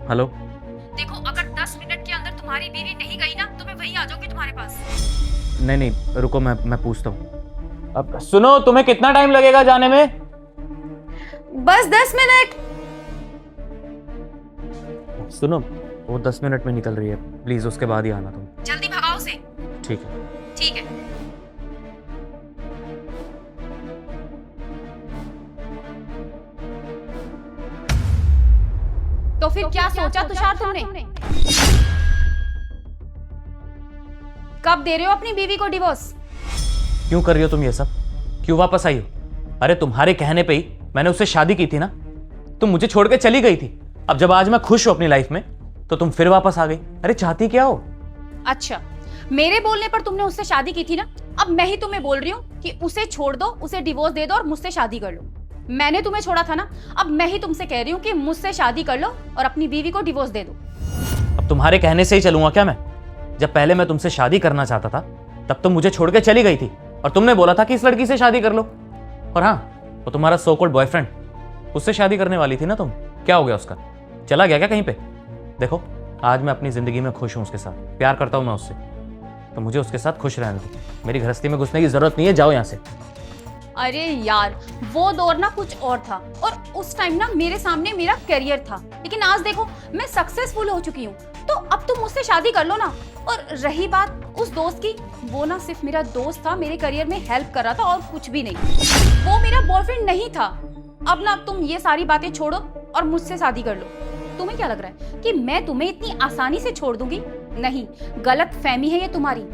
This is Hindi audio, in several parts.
हेलो। देखो, अगर 10 मिनट के अंदर तुम्हारी बीवी नहीं गई ना तो मैं वहीं आ जाऊंगी तुम्हारे पास। नहीं नहीं रुको, मैं पूछता हूँ। अब सुनो, तुम्हें कितना टाइम लगेगा जाने में? बस 10 मिनट। सुनो, वो 10 मिनट में निकल रही है, प्लीज उसके बाद ही आना तुम। जल्दी भगाओ उसे। ठीक है। ठीक है। तो फिर क्या सोचा तुषार तुमने? कब दे रहे हो अपनी बीवी को डिवोर्स? क्यों कर रही हो तुम ये सब? क्यों वापस आई हो? अरे तुम्हारे कहने पे ही मैंने उससे शादी की थी ना। तुम मुझे छोड़ के चली गई थी। अब जब आज मैं खुश हूं अपनी लाइफ में तो तुम फिर वापस आ गई। अरे चाहती क्या हो? अच्छा, मेरे बोलने पर तुमने उससे शादी की थी ना। अब मैं ही तुम्हें बोल रही हूँ कि उसे छोड़ दो, उसे डिवोर्स दे दो और मुझसे शादी कर लो। मैंने तुम्हें छोड़ा था ना, अब मैं ही तुमसे कह रही हूँ कि मुझसे शादी कर लो और अपनी बीवी को डिवोर्स दे दो। अब तुम्हारे कहने से ही चलूंगा क्या मैं? जब पहले मैं तुमसे शादी करना चाहता था तब तुम मुझे छोड़ के चली गई थी और तुमने बोला था कि इस लड़की से शादी कर लो। और हाँ, वो तुम्हारा सो कॉल्ड बॉयफ्रेंड, उससे शादी करने वाली थी ना तुम। क्या हो गया उसका? चला गया क्या कहीं पे? देखो, आज मैं अपनी जिंदगी में खुश हूं, उसके साथ प्यार करता हूं मैं उससे, तो मुझे उसके साथ खुश रहने दो। मेरी गृहस्थी में घुसने की जरूरत नहीं है, जाओ यहाँ से। अरे यार, वो दौर ना कुछ और था और उस टाइम ना मेरे सामने मेरा करियर था, लेकिन आज देखो मैं सक्सेसफुल हो चुकी हूँ। तो अब तुम मुझसे शादी कर लो ना। और रही बात उस दोस्त की, वो ना सिर्फ मेरा दोस्त था, मेरे करियर में हेल्प कर रहा था और कुछ भी नहीं। वो मेरा बॉयफ्रेंड नहीं था। अब ना तुम ये सारी बातें छोड़ो और मुझसे शादी कर लो। तुम्हें क्या लग रहा है कि मैं तुम्हें इतनी आसानी से छोड़ दूंगी? नहीं, गलत फहमी है ये तुम्हारी।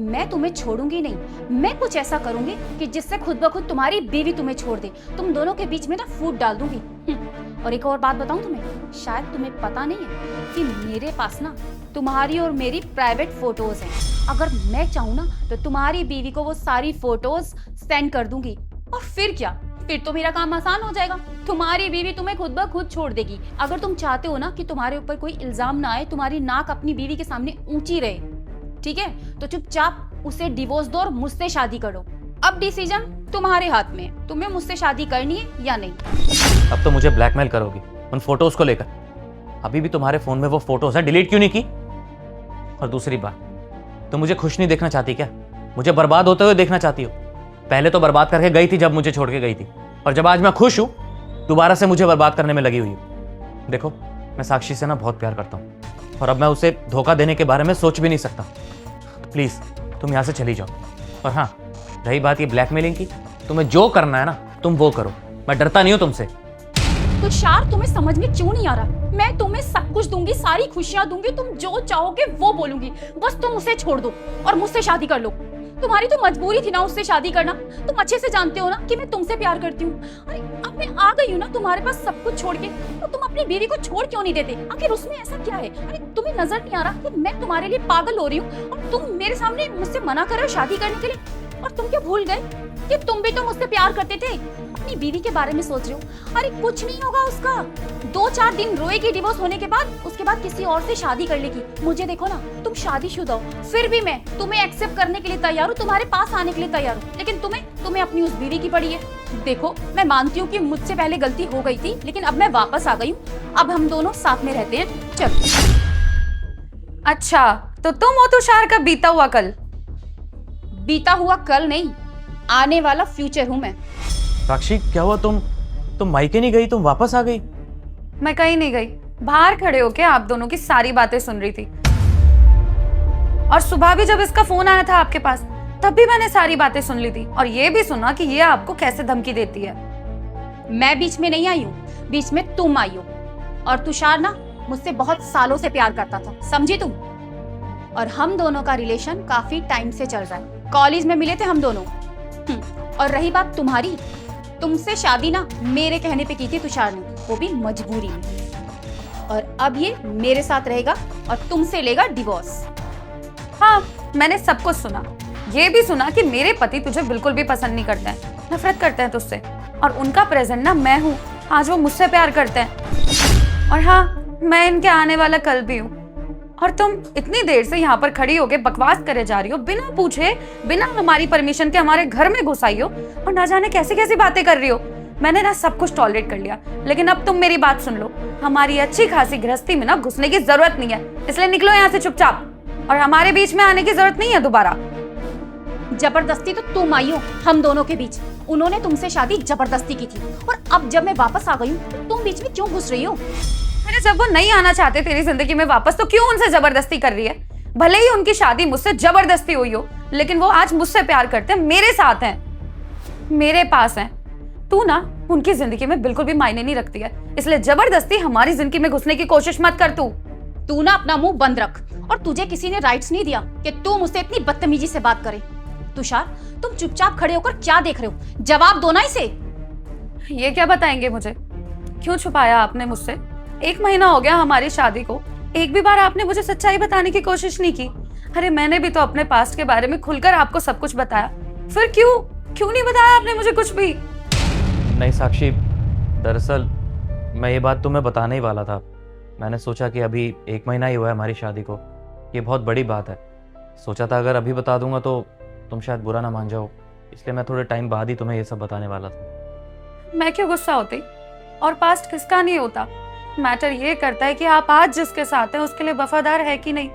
मैं तुम्हें छोड़ूंगी नहीं। मैं कुछ ऐसा करूंगी कि जिससे खुद ब खुद तुम्हारी बीवी तुम्हें छोड़ दे। तुम दोनों के बीच में ना फूट डाल दूंगी। और एक और बात बताऊं तुम्हें, शायद तुम्हें पता नहीं है कि मेरे पास ना तुम्हारी और मेरी प्राइवेट फोटोज हैं। अगर मैं चाहूँ ना तो तुम्हारी बीवी को वो सारी फोटोज सेंड कर दूंगी। और फिर क्या, फिर तो मेरा काम आसान हो जाएगा। तुम्हारी बीवी तुम्हें खुद ब खुद छोड़ देगी। अगर तुम चाहते हो ना कि तुम्हारे ऊपर कोई इल्जाम ना आए, तुम्हारी नाक अपनी बीवी के सामने ऊंची रहे, ठीक है, तो चुपचाप उसे डिवोर्स दो और मुझसे शादी करो। अब डिसीजन तुम्हारे हाथ में है, तुम्हें मुझसे शादी करनी है या नहीं। अब तो मुझे ब्लैकमेल करोगी उन फोटोज को लेकर? अभी भी तुम्हारे फोन में वो फोटोज है, डिलीट क्यों नहीं की? और दूसरी बात, तुम मुझे खुश नहीं देखना चाहती क्या? मुझे बर्बाद होते हुए देखना चाहती हो? पहले तो बर्बाद करके गई थी जब मुझे छोड़ के गई थी, और जब आज मैं खुश हूं दोबारा से मुझे बर्बाद करने में लगी हुई हूं। देखो, मैं साक्षी से ना बहुत प्यार करता हूं और अब मैं उसे धोखा देने के बारे में सोच भी नहीं सकता। प्लीज तुम यहां से चली जाओ। और हाँ, रही बात ये ब्लैकमेलिंग की, तुम्हें जो करना है ना तुम वो करो, मैं डरता नहीं हूं तुमसे। तुषार, तुम्हें समझ में क्यों नहीं आ रहा? मैं तुम्हें सब कुछ दूंगी, सारी खुशियां दूंगी, तुम जो चाहोगे वो बोलूंगी। बस तुम उसे छोड़ दो और मुझसे शादी कर लो। तुम्हारी तो मजबूरी थी ना उससे शादी करना। तुम अच्छे से जानते हो ना कि मैं तुमसे प्यार करती हूँ। अरे अब मैं आ गई हूँ ना तुम्हारे पास सब कुछ छोड़ के, तो तुम अपनी बीवी को छोड़ क्यों नहीं देते? आखिर उसमें ऐसा क्या है? अरे तुम्हें नजर नहीं आ रहा कि मैं तुम्हारे लिए पागल हो रही हूँ और तुम मेरे सामने मुझसे मना कर रहे हो शादी करने के लिए? और तुम क्या भूल गए कि तुम भी तो मुझसे प्यार करते थे? अपनी बीवी के बारे में सोच रहे हो? अरे कुछ नहीं होगा उसका। 2-4 दिन रोएगी डिवोर्स होने के बाद, उसके बाद किसी और से शादी कर लेगी। मुझे देखो ना, तुम शादीशुदा हो, फिर भी मैं तुम्हें एक्सेप्ट करने के लिए तैयार हूँ, तुम्हारे पास आने के लिए तैयार हूँ। लेकिन तुम्हें अपनी उस बीवी की पड़ी है। देखो, मैं मानती हूँ कि मुझसे पहले गलती हो गई थी, लेकिन अब मैं वापस आ गई हूँ। अब हम दोनों साथ में रहते हैं। चलो। अच्छा, तो तुम हो तुषार का बीता हुआ कल? बीता हुआ कल नहीं, आने वाला फ्यूचर हूँ मैं। साक्षी, क्या हुआ? तुम मायके नहीं गई, तुम वापस आ गई? मैं कहीं नहीं गई, बाहर खड़े होके आप दोनों की सारी बातें सुन रही थी। और सुबह भी जब इसका फोन आया था आपके पास, तब भी मैंने सारी बातें सुन ली थी और ये भी सुना कि ये आपको कैसे धमकी देती है। मैं बीच में नहीं आई हूँ, बीच में तुम आई हो। और तुषार ना मुझसे बहुत सालों से प्यार करता था, समझी तुम? और हम दोनों का रिलेशन काफी टाइम से चल रहा है। कॉलेज में मिले थे हम दोनों। और रही बात तुम्हारी, तुमसे शादी ना मेरे कहने पे की थी तुषार ने, वो भी मजबूरी में। और अब ये मेरे साथ रहेगा और तुमसे लेगा डिवोर्स। हाँ, मैंने सब कुछ सुना। ये भी सुना कि मेरे पति तुझे बिल्कुल भी पसंद नहीं करते हैं, नफरत करते हैं तुझसे, और उनका प्रेजेंट ना मैं हूँ। आज वो मुझसे प्यार करते हैं। और हाँ, मैं इनके आने वाला कल भी हूँ। और तुम इतनी देर से यहाँ पर खड़ी होके बकवास करे जा रही हो, बिना पूछे, बिना हमारी परमिशन के हमारे घर में घुस आई हो और ना जाने कैसी कैसी बातें कर रही हो। मैंने ना सब कुछ टॉलरेट कर लिया, लेकिन अब तुम मेरी बात सुन लो। हमारी अच्छी खासी गृहस्थी में ना घुसने की जरूरत नहीं है, इसलिए निकलो यहाँ से चुपचाप, और हमारे बीच में आने की जरूरत नहीं है दोबारा। जबरदस्ती तो तुम आई हो हम दोनों के बीच। उन्होंने तुमसे शादी जबरदस्ती की थी, और अब जब मैं वापस आ गई हूँ तो तुम बीच में क्यों घुस रही हो? अरे जब वो नहीं आना चाहते तेरी जिंदगी में वापस, तो क्यों उनसे जबरदस्ती कर रही है? भले ही उनकी शादी मुझसे जबरदस्ती हुई हो, लेकिन वो आज मुझसे प्यार करते हैं, मेरे साथ हैं, मेरे पास हैं। तू ना उनकी जिंदगी में बिल्कुल भी मायने नहीं रखती है, इसलिए जबरदस्ती हमारी जिंदगी में घुसने की कोशिश मत कर। तू ना अपना मुंह बंद रख, और तुझे किसी ने राइट्स नहीं दिया कि तू मुझसे इतनी बदतमीजी से बात करे। तुषार, तुम चुपचाप खड़े होकर क्या देख रहे हो? जवाब दो ना इसे। ये क्या बताएंगे मुझे? क्यों छुपाया आपने मुझसे? 1 महीना हो गया हमारी शादी को, एक भी बार आपने मुझे सच्चाई बताने की कोशिश नहीं की। अरे मैंने भी तो अपने पास्ट के बारे में खुलकर आपको सब कुछ बताया, फिर क्यों नहीं बताया आपने मुझे कुछ भी? नहीं साक्षी, दरअसल मैं ये बात तुम्हें बताने ही वाला था। मैंने सोचा कि अभी 1 महीना ही हुआ है हमारी शादी को, ये बहुत बड़ी बात है। सोचा था अगर अभी बता दूंगा तो तुम शायद बुरा ना मान जाओ, इसलिए मैं थोड़े टाइम बाद ही तुम्हें ये सब बताने वाला था। मैं क्यों गुस्सा होती? और पास्ट किसका नहीं होता? मैटर ये करता है कि आप आज जिसके साथ हैं उसके लिए वफादार है कि नहीं।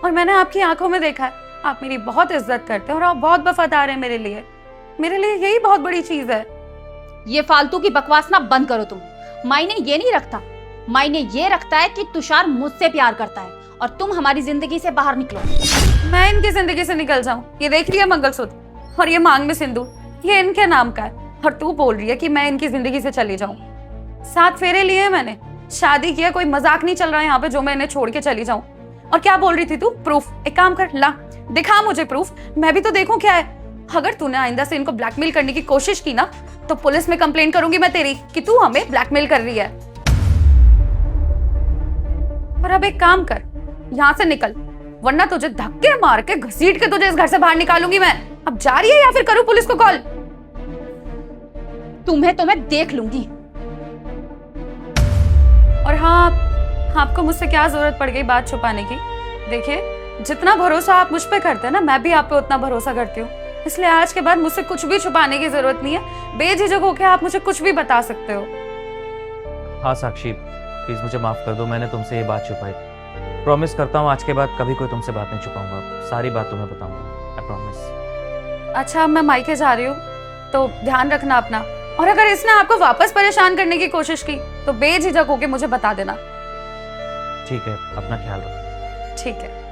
और मैंने आपकी आंखों में देखा है, आप मेरी बहुत इज्जत करते हैं और आप बहुत वफादार हैं मेरे लिए यही बहुत बड़ी चीज है। ये फालतू की बकवास ना बंद करो तुम। मायने ये नहीं रखता, मायने ये रखता है कि तुषार मुझसे प्यार करता है और तुम हमारी जिंदगी से बाहर निकलो। मैं इनकी जिंदगी से निकल जाऊं? ये देख रही है मंगलसूत्र और ये मांग में सिंदूर, ये इनके नाम का है, और तू बोल रही है कि मैं इनकी जिंदगी से चली जाऊं? 7 फेरे लिए मैंने, शादी किया, कोई मजाक नहीं चल रहा है यहाँ पे जो मैं इन्हें छोड़ के चली जाऊं। और क्या बोल रही थी तू? प्रूफ? एक काम कर, ला दिखा मुझे प्रूफ, मैं भी तो देखूं क्या है। अगर तूने आइंदा से इनको ब्लैकमेल करने की कोशिश की ना तो पुलिस में कंप्लेंट करूंगी मैं तेरी कि तू हमें ब्लैकमेल कर रही है। और अब एक काम कर, यहाँ से निकल, वरना तुझे धक्के मार के घसीट के तुझे इस घर से बाहर निकालूंगी मैं। अब जा रही है या फिर करूं पुलिस को कॉल? तुम्हें तो मैं देख लूंगी। और हाँ, आपको मुझसे क्या जरूरत पड़ गई बात छुपाने की? देखिए, जितना भरोसा आप मुझ पे करते हैं ना, मैं भी आप पे उतना भरोसा करती हूँ, इसलिए आज के बाद मुझसे कुछ भी छुपाने की जरूरत नहीं है। बेझिझक होकर आप मुझे कुछ भी बता सकते हो। हाँ साक्षी, प्लीज़ मुझे माफ़ कर दो, मैंने तुमसे ये बात छुपाई। प्रॉमिस करता हूँ आज के बाद कभी कोई तुमसे बात नहीं छुपाऊंगा, सारी बात तुम्हें बताऊंगा, आई प्रॉमिस। अच्छा, अब मैं मायके जा रही हूँ तो ध्यान रखना अपना, और अगर इसने आपको वापस परेशान करने की कोशिश की तो बेझिझक होकर मुझे बता देना। ठीक है, अपना ख्याल रखो। ठीक है।